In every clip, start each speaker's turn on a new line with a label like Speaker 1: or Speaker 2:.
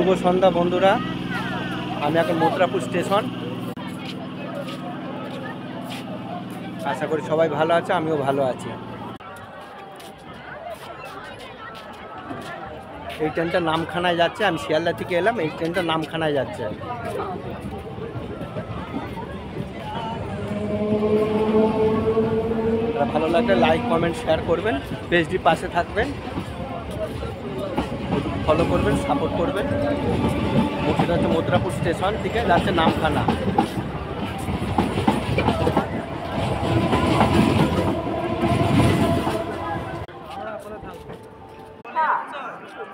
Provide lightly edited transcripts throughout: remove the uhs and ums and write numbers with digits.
Speaker 1: শুভ সন্ধ্যা বন্ধুরা, আমি এখন মথুরাপুর স্টেশন। আশা করি সবাই ভালো আছে, আমিও ভালো আছি। এই ট্রেনটা নামখানায় যাচ্ছে, আমি শিয়ালদা থেকে এলাম, এই ট্রেনটা নামখানায় যাচ্ছে। ভালো লাগলে লাইক কমেন্ট শেয়ার করবেন, পেজটি পাশে থাকবেন, ফলো করবেন, সাপোর্ট করবেন। এটা হচ্ছে মথুরাপুর স্টেশন থেকে যাচ্ছে নামখানা।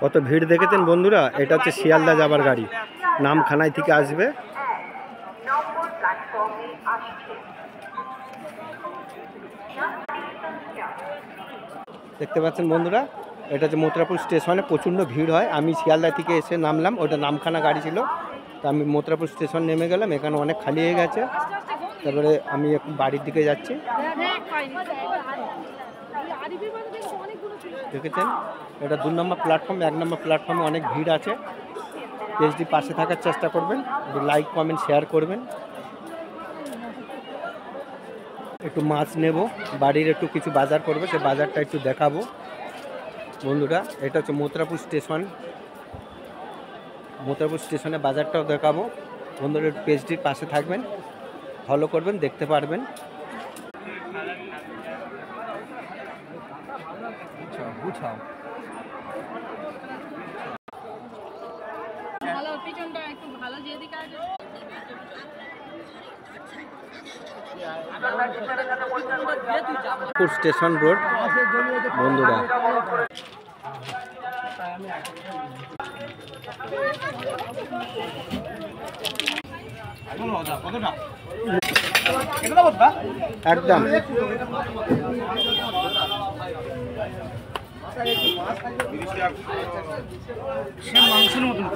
Speaker 1: কত ভিড় দেখেছেন বন্ধুরা, এটা হচ্ছে শিয়ালদা যাবার গাড়ি, নামখানায় থেকে আসবে। দেখতে পাচ্ছেন বন্ধুরা, এটা হচ্ছে মথুরাপুর স্টেশনে প্রচণ্ড ভিড় হয়। আমি শিয়ালদা থেকে এসে নামলাম, ওটা নামখানা গাড়ি ছিল, তো আমি মথুরাপুর স্টেশন নেমে গেলাম। এখানে অনেক খালি হয়ে গেছে, তারপরে আমি এখন বাড়ির দিকে যাচ্ছি। দেখেছেন, এটা 2 নম্বর প্ল্যাটফর্ম, 1 নম্বর প্ল্যাটফর্মে অনেক ভিড় আছে। পেজটি পাশে থাকার চেষ্টা করবেন, লাইক কমেন্ট শেয়ার করবেন। একটু মাছ নেব, বাড়ির একটু কিছু বাজার করবো, সে বাজারটা একটু দেখাবো বন্ধুরা। এটা হচ্ছে মথুরাপুর স্টেশন, মথুরাপুর স্টেশনে বাজারটাও দেখাবো বন্ধুরা। একটু পেজটির পাশে থাকবেন, ফলো করবেন, দেখতে পারবেন। বুঝাও স্টেশন রোড বন্ধুরা। একদম মাংসের মতন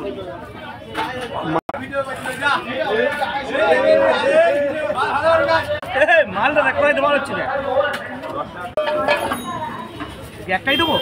Speaker 1: মালটা দেখ করে দেওয়া হচ্ছে না, একটাই দেবো।